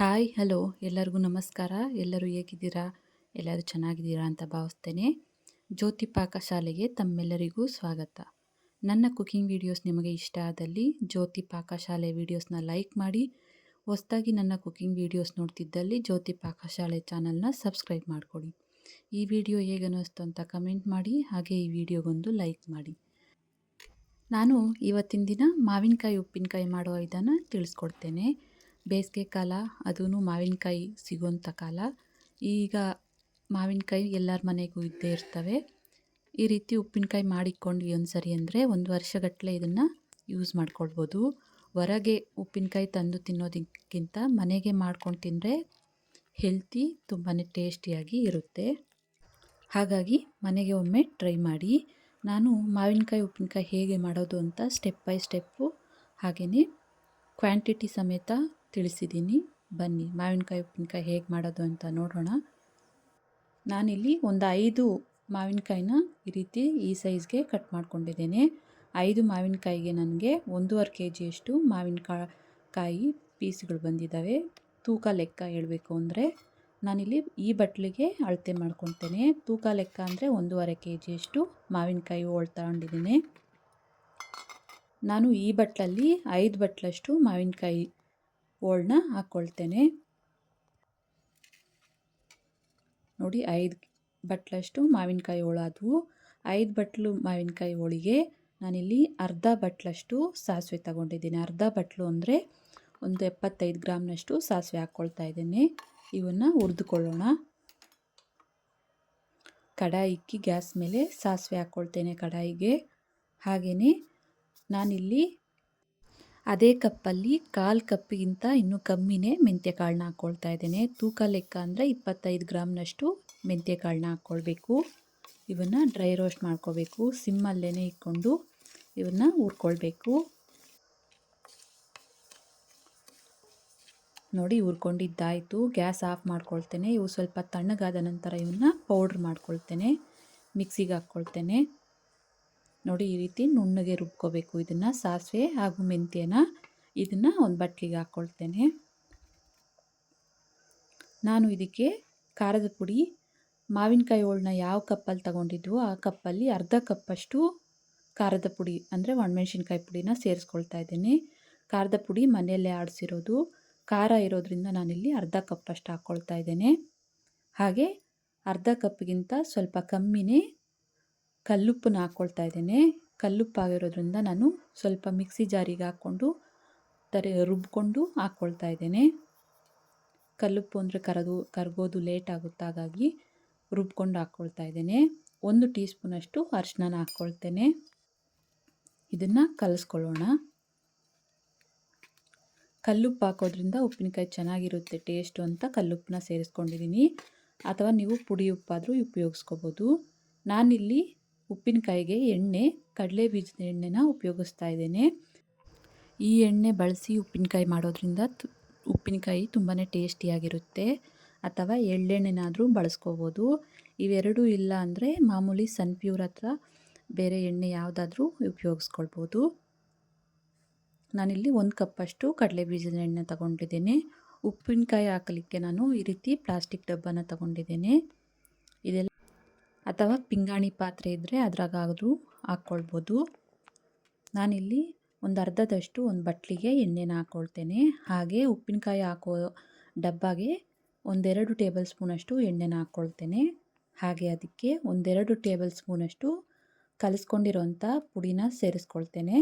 Hi hello ಎಲ್ಲರಿಗೂ ನಮಸ್ಕಾರ. ಎಲ್ಲರೂ ಹೇಗಿದ್ದೀರಾ? ಎಲ್ಲರೂ ಚೆನ್ನಾಗಿದ್ದೀರಾ ಅಂತ ಭಾವಿಸ್ತೇನೆ. ಜ್ಯೋತಿ ಪಾಕಶಾಲೆಗೆ ತಮ್ಮೆಲ್ಲರಿಗೂ ಸ್ವಾಗತ. ನನ್ನ ಕುಕಿಂಗ್ ವಿಡಿಯೋಸ್ ನಿಮಗೆ ಇಷ್ಟ ಆದಲ್ಲಿ ಜ್ಯೋತಿ ಪಾಕಶಾಲೆ ವಿಡಿಯೋಸ್ನ ಲೈಕ್ ಮಾಡಿ. ಹೊಸದಾಗಿ ನನ್ನ ಕುಕಿಂಗ್ ವಿಡಿಯೋಸ್ ನೋಡ್ತಿದ್ದಲ್ಲಿ ಜ್ಯೋತಿ ಪಾಕಶಾಲೆ ಚಾನಲ್ನ ಸಬ್ಸ್ಕ್ರೈಬ್ ಮಾಡಿಕೊಡಿ. ಈ ವಿಡಿಯೋ ಹೇಗೆ ಅನ್ನಿಸ್ತು ಅಂತ ಕಮೆಂಟ್ ಮಾಡಿ. ಹಾಗೆ ಈ ವಿಡಿಯೋಗೊಂದು ಲೈಕ್ ಮಾಡಿ. ನಾನು ಇವತ್ತಿನ ದಿನ ಮಾವಿನಕಾಯಿ ಉಪ್ಪಿನಕಾಯಿ ಮಾಡೋ ಇದನ್ನು ತಿಳಿಸ್ಕೊಡ್ತೇನೆ. ಬೇಸಿಗೆ ಕಾಲ, ಅದೂ ಮಾವಿನಕಾಯಿ ಸಿಗುವಂಥ ಕಾಲ. ಈಗ ಮಾವಿನಕಾಯಿ ಎಲ್ಲರ ಮನೆಗೂ ಇದ್ದೇ ಇರ್ತವೆ. ಈ ರೀತಿ ಉಪ್ಪಿನಕಾಯಿ ಮಾಡಿಕೊಂಡ್ವಿ ಒಂದು ಸರಿ ಅಂದರೆ 1 ವರ್ಷಗಟ್ಟಲೆ ಇದನ್ನು ಯೂಸ್ ಮಾಡ್ಕೊಳ್ಬೋದು. ಹೊರಗೆ ಉಪ್ಪಿನಕಾಯಿ ತಂದು ತಿನ್ನೋದಕ್ಕಿಂತ ಮನೆಗೆ ಮಾಡ್ಕೊಂಡು ತಿಂದರೆ ಹೆಲ್ತಿ, ತುಂಬಾ ಟೇಸ್ಟಿಯಾಗಿ ಇರುತ್ತೆ. ಹಾಗಾಗಿ ಮನೆಗೆ ಒಮ್ಮೆ ಟ್ರೈ ಮಾಡಿ. ನಾನು ಮಾವಿನಕಾಯಿ ಉಪ್ಪಿನಕಾಯಿ ಹೇಗೆ ಮಾಡೋದು ಅಂತ ಸ್ಟೆಪ್ ಬೈ ಸ್ಟೆಪ್ಪು ಹಾಗೆಯೇ ಕ್ವಾಂಟಿಟಿ ಸಮೇತ ತಿಳಿಸಿದ್ದೀನಿ. ಬನ್ನಿ ಮಾವಿನಕಾಯಿ ಉಪ್ಪಿನಕಾಯಿ ಹೇಗೆ ಮಾಡೋದು ಅಂತ ನೋಡೋಣ. ನಾನಿಲ್ಲಿ ಒಂದು 5 ಮಾವಿನಕಾಯಿನ ಈ ರೀತಿ ಈ ಸೈಜ್ಗೆ ಕಟ್ ಮಾಡ್ಕೊಂಡಿದ್ದೇನೆ. 5 ಮಾವಿನಕಾಯಿಗೆ ನನಗೆ 1.5 kgಯಷ್ಟು ಮಾವಿನಕಾಯಿ ಪೀಸ್ಗಳು ಬಂದಿದ್ದಾವೆ. ತೂಕ ಲೆಕ್ಕ ಹೇಳಬೇಕು ಅಂದರೆ ನಾನಿಲ್ಲಿ ಈ ಬಟ್ಲಿಗೆ ಅಳತೆ ಮಾಡ್ಕೊತೇನೆ. ತೂಕ ಲೆಕ್ಕ ಅಂದರೆ 1.5 kgಯಷ್ಟು ಮಾವಿನಕಾಯಿ ಹೋಳು ತಗೊಂಡಿದ್ದೇನೆ. ನಾನು ಈ ಬಟ್ಲಲ್ಲಿ 5 ಬಟ್ಲಷ್ಟು ಮಾವಿನಕಾಯಿ ಹೋಳನ್ನ ಹಾಕ್ಕೊಳ್ತೇನೆ. ನೋಡಿ, 5 ಬಟ್ಲಷ್ಟು ಮಾವಿನಕಾಯಿ ಹೋಳಾದವು. 5 ಬಟ್ಲು ಮಾವಿನಕಾಯಿ ಹೋಳಿಗೆ ನಾನಿಲ್ಲಿ ಅರ್ಧ ಬಟ್ಲಷ್ಟು ಸಾಸಿವೆ ತಗೊಂಡಿದ್ದೀನಿ. ಅರ್ಧ ಬಟ್ಲು ಅಂದರೆ ಒಂದು 75 ಗ್ರಾಮ್ನಷ್ಟು ಸಾಸಿವೆ ಹಾಕ್ಕೊಳ್ತಾ ಇದ್ದೇನೆ. ಇವನ್ನು ಹುರಿದುಕೊಳ್ಳೋಣ. ಕಡಾಯಿ ಇಕ್ಕಿ ಗ್ಯಾಸ್ ಮೇಲೆ ಸಾಸಿವೆ ಹಾಕ್ಕೊಳ್ತೇನೆ ಕಡಾಯಿಗೆ. ಹಾಗೆಯೇ ನಾನಿಲ್ಲಿ ಅದೇ ಕಪ್ಪಲ್ಲಿ 1/4 ಕಪ್ಪಿಗಿಂತ ಇನ್ನೂ ಕಮ್ಮಿನೇ ಮೆಂತ್ಯ ಕಾಳನ್ನ ಹಾಕ್ಕೊಳ್ತಾ ಇದ್ದೇನೆ. ತೂಕ ಲೆಕ್ಕ ಅಂದರೆ 25 ಗ್ರಾಮ್ನಷ್ಟು ಮೆಂತ್ಯ ಕಾಳನ್ನ ಹಾಕ್ಕೊಳ್ಬೇಕು. ಇವನ್ನು ಡ್ರೈ ರೋಸ್ಟ್ ಮಾಡ್ಕೋಬೇಕು. ಸಿಮ್ಮಲ್ಲೇ ಇಟ್ಕೊಂಡು ಇವನ್ನು ಹುರ್ಕೊಳ್ಬೇಕು. ನೋಡಿ, ಹುರ್ಕೊಂಡಿದ್ದಾಯಿತು. Gas off ಮಾಡ್ಕೊಳ್ತೇನೆ. ಇವು ಸ್ವಲ್ಪ ತಣ್ಣಗಾದ ನಂತರ ಇವನ್ನ ಪೌಡ್ರ್ ಮಾಡ್ಕೊಳ್ತೇನೆ. ಮಿಕ್ಸಿಗೆ ಹಾಕ್ಕೊಳ್ತೇನೆ. ನೋಡಿ, ಈ ರೀತಿ ನುಣ್ಣಗೆ ರುಬ್ಕೋಬೇಕು. ಇದನ್ನು ಸಾಸಿವೆ ಹಾಗೂ ಮೆಂತ್ಯನ ಇದನ್ನು ಒಂದು ಬಟ್ಲಿಗೆ ಹಾಕ್ಕೊಳ್ತೇನೆ. ನಾನು ಇದಕ್ಕೆ ಖಾರದ ಪುಡಿ, ಮಾವಿನಕಾಯಿ ಹೋಳನ್ನ ಯಾವ ಕಪ್ಪಲ್ಲಿ ತಗೊಂಡಿದ್ವೋ ಆ ಕಪ್ಪಲ್ಲಿ ಅರ್ಧ ಕಪ್ಪಷ್ಟು ಖಾರದ ಪುಡಿ ಅಂದರೆ ಒಣಮೆಣ್ಸಿನ್ಕಾಯಿ ಪುಡಿನ ಸೇರಿಸ್ಕೊಳ್ತಾ ಇದ್ದೇನೆ. ಖಾರದ ಪುಡಿ ಮನೆಯಲ್ಲೇ ಆಡಿಸಿರೋದು. ಖಾರ ಇರೋದ್ರಿಂದ ನಾನಿಲ್ಲಿ ಅರ್ಧ ಕಪ್ಪಷ್ಟು ಹಾಕ್ಕೊಳ್ತಾ ಇದ್ದೇನೆ. ಹಾಗೆ ಅರ್ಧ ಕಪ್ಪಿಗಿಂತ ಸ್ವಲ್ಪ ಕಮ್ಮಿನೇ ಕಲ್ಲುಪ್ಪನ್ನ ಹಾಕ್ಕೊಳ್ತಾ ಇದ್ದೇನೆ. ಕಲ್ಲುಪ್ಪಾಗಿರೋದ್ರಿಂದ ನಾನು ಸ್ವಲ್ಪ ಮಿಕ್ಸಿ ಜಾರಿಗೆ ಹಾಕ್ಕೊಂಡು ರುಬ್ಕೊಂಡು ಹಾಕ್ಕೊಳ್ತಾ ಇದ್ದೇನೆ. ಕಲ್ಲುಪ್ಪು ಅಂದರೆ ಕರಗೋದು ಲೇಟ್ ಆಗುತ್ತೆ, ಹಾಗಾಗಿ ರುಬ್ಕೊಂಡು ಹಾಕ್ಕೊಳ್ತಾ ಇದ್ದೇನೆ. 1 ಟೀ ಸ್ಪೂನಷ್ಟು ಅರಿಶಿನ ಹಾಕ್ಕೊಳ್ತೇನೆ. ಇದನ್ನು ಕಲಿಸ್ಕೊಳ್ಳೋಣ. ಕಲ್ಲುಪ್ಪು ಹಾಕೋದ್ರಿಂದ ಉಪ್ಪಿನಕಾಯಿ ಚೆನ್ನಾಗಿರುತ್ತೆ ಟೇಸ್ಟು ಅಂತ ಕಲ್ಲುಪ್ಪನ್ನ ಸೇರಿಸ್ಕೊಂಡಿದ್ದೀನಿ. ಅಥವಾ ನೀವು ಪುಡಿ ಉಪ್ಪಾದರೂ ಉಪಯೋಗಿಸ್ಕೋಬೋದು. ನಾನಿಲ್ಲಿ ಉಪ್ಪಿನಕಾಯಿಗೆ ಕಡಲೆ ಬೀಜದ ಎಣ್ಣೆನ ಉಪಯೋಗಿಸ್ತಾ ಇದ್ದೇನೆ. ಈ ಎಣ್ಣೆ ಬಳಸಿ ಉಪ್ಪಿನಕಾಯಿ ಮಾಡೋದ್ರಿಂದ ಉಪ್ಪಿನಕಾಯಿ ತುಂಬಾ ಟೇಸ್ಟಿಯಾಗಿರುತ್ತೆ. ಅಥವಾ ಎಳ್ಳೆಣ್ಣೆನಾದರೂ ಬಳಸ್ಕೋಬೋದು. ಇವೆರಡೂ ಇಲ್ಲ ಅಂದರೆ ಮಾಮೂಲಿ ಸನ್ಪ್ಯೂರ್ ಅಥವಾ ಬೇರೆ ಎಣ್ಣೆ ಯಾವುದಾದ್ರೂ ಉಪಯೋಗಿಸ್ಕೊಳ್ಬೋದು. ನಾನಿಲ್ಲಿ 1 ಕಪ್ಪಷ್ಟು ಕಡಲೆ ಬೀಜದ ಎಣ್ಣೆ ತಗೊಂಡಿದ್ದೇನೆ. ಉಪ್ಪಿನಕಾಯಿ ಹಾಕಲಿಕ್ಕೆ ನಾನು ಈ ರೀತಿ ಪ್ಲಾಸ್ಟಿಕ್ ಡಬ್ಬನ ತಗೊಂಡಿದ್ದೇನೆ. ಇದೆಲ್ಲ ಅಥವಾ ಪಿಂಗಾಣಿ ಪಾತ್ರೆ ಇದ್ದರೆ ಅದ್ರಾಗಾದರೂ ಹಾಕ್ಕೊಳ್ಬೋದು. ನಾನಿಲ್ಲಿ ಒಂದು ಅರ್ಧದಷ್ಟು ಒಂದು ಬಟ್ಲಿಗೆ ಎಣ್ಣೆನ ಹಾಕ್ಕೊಳ್ತೇನೆ. ಹಾಗೆ ಉಪ್ಪಿನಕಾಯಿ ಹಾಕೋ ಡಬ್ಬಗೆ 1-2 ಟೇಬಲ್ ಸ್ಪೂನಷ್ಟು ಎಣ್ಣೆನ ಹಾಕ್ಕೊಳ್ತೇನೆ. ಹಾಗೆ ಅದಕ್ಕೆ 1-2 ಟೇಬಲ್ ಸ್ಪೂನಷ್ಟು ಕಲಿಸ್ಕೊಂಡಿರೋಂಥ ಪುಡಿನ ಸೇರಿಸ್ಕೊಳ್ತೇನೆ.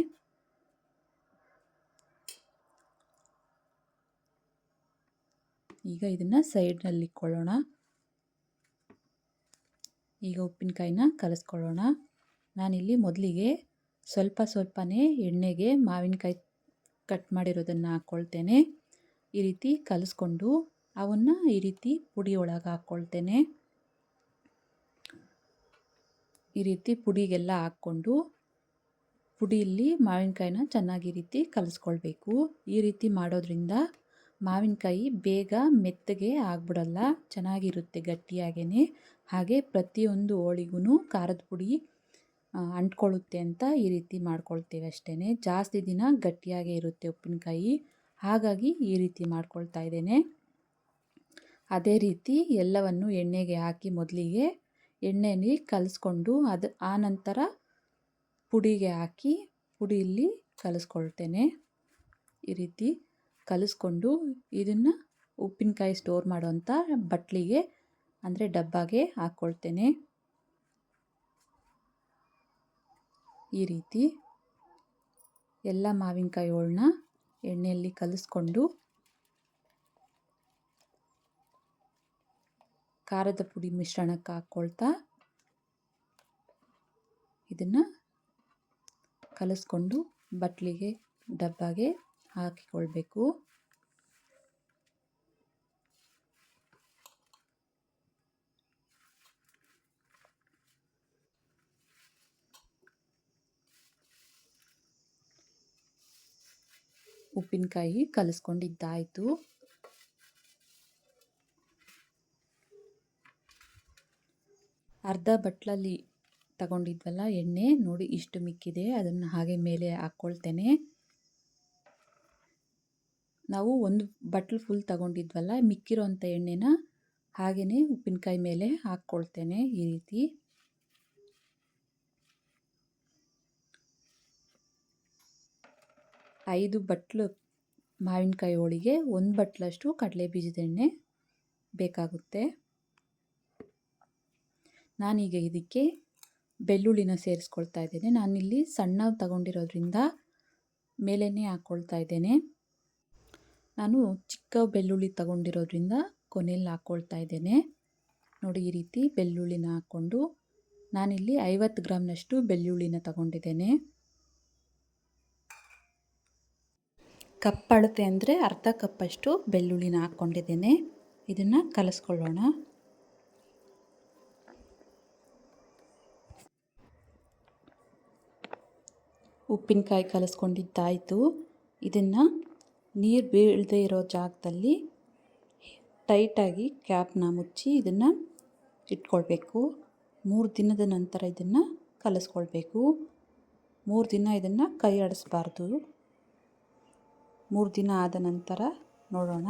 ಈಗ ಇದನ್ನು ಸೈಡ್ನಲ್ಲಿ ಇಟ್ಕೊಳ್ಳೋಣ. ಈಗ ಉಪ್ಪಿನಕಾಯಿನ ಕಲಿಸ್ಕೊಳ್ಳೋಣ. ನಾನಿಲ್ಲಿ ಮೊದಲಿಗೆ ಸ್ವಲ್ಪನೇ ಎಣ್ಣೆಗೆ ಮಾವಿನಕಾಯಿ ಕಟ್ ಮಾಡಿರೋದನ್ನು ಹಾಕ್ಕೊಳ್ತೇನೆ. ಈ ರೀತಿ ಕಲಿಸ್ಕೊಂಡು ಅವನ್ನು ಈ ರೀತಿ ಪುಡಿ ಒಳಗೆ ಹಾಕ್ಕೊಳ್ತೇನೆ. ಈ ರೀತಿ ಪುಡಿಗೆಲ್ಲ ಹಾಕ್ಕೊಂಡು ಪುಡಿಯಲ್ಲಿ ಮಾವಿನಕಾಯಿನ ಚೆನ್ನಾಗಿ ಈ ರೀತಿ ಕಲಿಸ್ಕೊಳ್ಬೇಕು. ಈ ರೀತಿ ಮಾಡೋದ್ರಿಂದ ಮಾವಿನಕಾಯಿ ಬೇಗ ಮೆತ್ತಗೆ ಆಗ್ಬಿಡಲ್ಲ, ಚೆನ್ನಾಗಿರುತ್ತೆ ಗಟ್ಟಿಯಾಗೇ. ಹಾಗೆ ಪ್ರತಿಯೊಂದು ಹೋಳಿಗೂ ಖಾರದ ಪುಡಿ ಅಂಟ್ಕೊಳ್ಳುತ್ತೆ ಅಂತ ಈ ರೀತಿ ಮಾಡ್ಕೊಳ್ತೇವೆ ಅಷ್ಟೇ. ಜಾಸ್ತಿ ದಿನ ಗಟ್ಟಿಯಾಗೇ ಇರುತ್ತೆ ಉಪ್ಪಿನಕಾಯಿ. ಹಾಗಾಗಿ ಈ ರೀತಿ ಮಾಡ್ಕೊಳ್ತಾ ಇದ್ದೇನೆ. ಅದೇ ರೀತಿ ಎಲ್ಲವನ್ನು ಎಣ್ಣೆಗೆ ಹಾಕಿ ಮೊದಲಿಗೆ ಎಣ್ಣೆಯಲ್ಲಿ ಕಲಿಸ್ಕೊಂಡು ಆ ನಂತರ ಪುಡಿಗೆ ಹಾಕಿ ಪುಡಿಯಲ್ಲಿ ಕಲಿಸ್ಕೊಳ್ತೇನೆ. ಈ ರೀತಿ ಕಲಿಸ್ಕೊಂಡು ಇದನ್ನು ಉಪ್ಪಿನಕಾಯಿ ಸ್ಟೋರ್ ಮಾಡೋವಂಥ ಬಟ್ಲಿಗೆ ಅಂದರೆ ಡಬ್ಬಾಗೆ ಹಾಕ್ಕೊಳ್ತೇನೆ. ಈ ರೀತಿ ಎಲ್ಲ ಮಾವಿನಕಾಯಿಗಳನ್ನ ಎಣ್ಣೆಯಲ್ಲಿ ಕಲಿಸ್ಕೊಂಡು ಖಾರದ ಪುಡಿ ಮಿಶ್ರಣಕ್ಕೆ ಹಾಕ್ಕೊಳ್ತಾ ಇದನ್ನು ಕಲಿಸ್ಕೊಂಡು ಬಟ್ಲಿಗೆ ಡಬ್ಬಾಗೆ ಹಾಕಿಕೊಳ್ಬೇಕು. ಉಪ್ಪಿನಕಾಯಿ ಕಲಿಸ್ಕೊಂಡಿದ್ದಾಯಿತು. ಅರ್ಧ ಬಟ್ಲಲ್ಲಿ ತಗೊಂಡಿದ್ವಲ್ಲ ಎಣ್ಣೆ ನೋಡಿ ಇಷ್ಟು ಮಿಕ್ಕಿದೆ, ಅದನ್ನು ಹಾಗೆ ಮೇಲೆ ಹಾಕ್ಕೊಳ್ತೇನೆ. ನಾವು ಒಂದು ಬಟ್ಲು ಫುಲ್ ತಗೊಂಡಿದ್ವಲ್ಲ, ಮಿಕ್ಕಿರೋಂಥ ಎಣ್ಣೆನ ಹಾಗೆಯೇ ಉಪ್ಪಿನಕಾಯಿ ಮೇಲೆ ಹಾಕ್ಕೊಳ್ತೇನೆ. ಈ ರೀತಿ 5 ಬಟ್ಲು ಮಾವಿನಕಾಯಿ ಹೋಳಿಗೆ 1 ಬಟ್ಲಷ್ಟು ಕಡಲೆ ಬೀಜದ ಎಣ್ಣೆ ಬೇಕಾಗುತ್ತೆ. ನಾನೀಗ ಇದಕ್ಕೆ ಬೆಳ್ಳುಳ್ಳಿನ ಸೇರಿಸ್ಕೊಳ್ತಾ ಇದ್ದೇನೆ. ನಾನಿಲ್ಲಿ ಸಣ್ಣ ತಗೊಂಡಿರೋದ್ರಿಂದ ಮೇಲೇ ಹಾಕ್ಕೊಳ್ತಾ ಇದ್ದೇನೆ. ನಾನು ಚಿಕ್ಕ ಬೆಳ್ಳುಳ್ಳಿ ತಗೊಂಡಿರೋದ್ರಿಂದ ಕೊನೆಯಲ್ಲಿ ಹಾಕ್ಕೊಳ್ತಾ ಇದ್ದೇನೆ. ನೋಡಿ ಈ ರೀತಿ ಬೆಳ್ಳುಳ್ಳಿನ ಹಾಕ್ಕೊಂಡು ನಾನಿಲ್ಲಿ 50 ಗ್ರಾಮ್ನಷ್ಟು ಬೆಳ್ಳುಳ್ಳಿನ ತಗೊಂಡಿದ್ದೇನೆ. ಕಪ್ ಅಳತೆ ಅಂದರೆ ಅರ್ಧ ಕಪ್ಪಷ್ಟು ಬೆಳ್ಳುಳ್ಳಿನ ಹಾಕ್ಕೊಂಡಿದ್ದೇನೆ. ಇದನ್ನು ಕಲಿಸ್ಕೊಳ್ಳೋಣ. ಉಪ್ಪಿನಕಾಯಿ ಕಲಿಸ್ಕೊಂಡಿದ್ದಾಯಿತು. ಇದನ್ನು ನೀರು ಬೀಳದೇ ಇರೋ ಜಾಗದಲ್ಲಿ ಟೈಟಾಗಿ ಕ್ಯಾಪ್ನ ಮುಚ್ಚಿ ಇದನ್ನು ಇಟ್ಕೊಳ್ಬೇಕು. 3 ದಿನದ ನಂತರ ಇದನ್ನು ಕಲಿಸ್ಕೊಳ್ಬೇಕು. 3 ದಿನ ಇದನ್ನು ಕೈ ಆಡಿಸ್ಬಾರ್ದು. 3 ದಿನ ಆದ ನಂತರ ನೋಡೋಣ.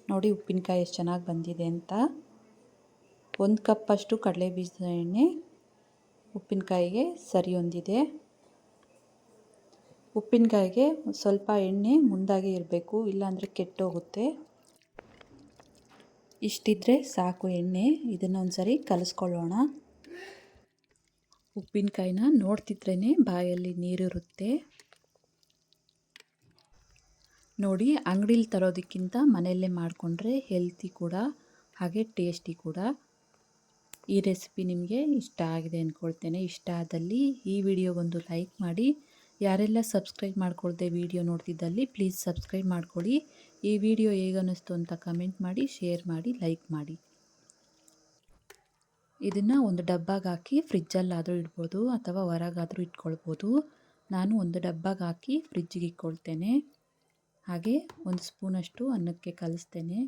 ನೋಡಿ ಉಪ್ಪಿನಕಾಯಿ ಎಷ್ಟು ಚೆನ್ನಾಗಿ ಬಂದಿದೆ ಅಂತ. 1 ಕಪ್ಪಷ್ಟು ಕಡಲೆ ಬೀಜದ ಎಣ್ಣೆ ಉಪ್ಪಿನಕಾಯಿಗೆ ಸರಿ ಹೊಂದಿದೆ. ಉಪ್ಪಿನಕಾಯಿಗೆ ಸ್ವಲ್ಪ ಎಣ್ಣೆ ಮುಂದಾಗೆ ಇರಬೇಕು, ಇಲ್ಲಾಂದರೆ ಕೆಟ್ಟೋಗುತ್ತೆ. ಇಷ್ಟಿದ್ರೆ ಸಾಕು ಎಣ್ಣೆ. ಇದನ್ನು ಒಂದ್ಸರಿ ಕಲಿಸ್ಕೊಳ್ಳೋಣ. ಉಪ್ಪಿನಕಾಯಿನ ನೋಡ್ತಿದ್ರೇ ಬಾಯಲ್ಲಿ ನೀರಿರುತ್ತೆ. ನೋಡಿ ಅಂಗಡಿಲಿ ತರೋದಕ್ಕಿಂತ ಮನೆಯಲ್ಲೇ ಮಾಡಿಕೊಂಡ್ರೆ ಹೆಲ್ತಿ ಕೂಡ ಹಾಗೆ ಟೇಸ್ಟಿ ಕೂಡ. ಈ ರೆಸಿಪಿ ನಿಮಗೆ ಇಷ್ಟ ಆಗಿದೆ ಅಂದ್ಕೊಳ್ತೇನೆ. ಇಷ್ಟ ಆದಲ್ಲಿ ಈ ವಿಡಿಯೋಗೊಂದು ಲೈಕ್ ಮಾಡಿ. ಯಾರೆಲ್ಲ ಸಬ್ಸ್ಕ್ರೈಬ್ ಮಾಡ್ಕೊಳ್ದೆ ವಿಡಿಯೋ ನೋಡ್ತಿದ್ದಲ್ಲಿ ಪ್ಲೀಸ್ ಸಬ್ಸ್ಕ್ರೈಬ್ ಮಾಡ್ಕೊಳ್ಳಿ. ಈ ವಿಡಿಯೋ ಹೇಗನ್ನಿಸ್ತು ಅಂತ ಕಮೆಂಟ್ ಮಾಡಿ, ಶೇರ್ ಮಾಡಿ, ಲೈಕ್ ಮಾಡಿ. ಇದನ್ನು ಒಂದು ಡಬ್ಬಾಗೆ ಹಾಕಿ ಫ್ರಿಜ್ಜಲ್ಲಾದರೂ ಇಡ್ಬೋದು ಅಥವಾ ಹೊರಗಾದರೂ ಇಟ್ಕೊಳ್ಬೋದು. ನಾನು ಒಂದು ಡಬ್ಬಾಗೆ ಹಾಕಿ ಫ್ರಿಜ್ಜಿಗೆ ಇಟ್ಕೊಳ್ತೇನೆ. ಹಾಗೆ 1 ಸ್ಪೂನಷ್ಟು ಅನ್ನಕ್ಕೆ ಕಲಿಸ್ತೇನೆ.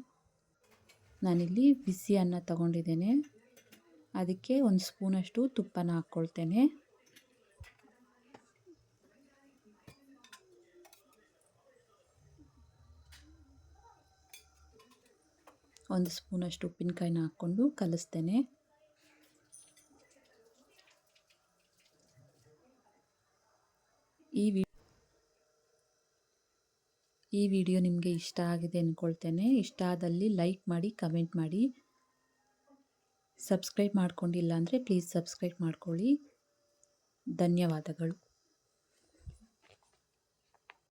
ನಾನಿಲ್ಲಿ ಬಿಸಿ ಅನ್ನ ತಗೊಂಡಿದ್ದೇನೆ. ಅದಕ್ಕೆ 1 ಸ್ಪೂನಷ್ಟು ತುಪ್ಪನ ಹಾಕ್ಕೊಳ್ತೇನೆ. ಒಂದು ಸ್ಪೂನಷ್ಟು ಉಪ್ಪಿನಕಾಯಿನ ಹಾಕ್ಕೊಂಡು ಕಲಿಸ್ತೇನೆ. ಈ ವಿಡಿಯೋ ನಿಮಗೆ ಇಷ್ಟ ಆಗಿದೆ ಅಂದ್ಕೊಳ್ತೇನೆ. ಇಷ್ಟ ಆದಲ್ಲಿ ಲೈಕ್ ಮಾಡಿ, ಕಮೆಂಟ್ ಮಾಡಿ. ಸಬ್ಸ್ಕ್ರೈಬ್ ಮಾಡ್ಕೊಂಡಿಲ್ಲ ಅಂದರೆ ಪ್ಲೀಸ್ ಸಬ್ಸ್ಕ್ರೈಬ್ ಮಾಡ್ಕೊಳ್ಳಿ. ಧನ್ಯವಾದಗಳು.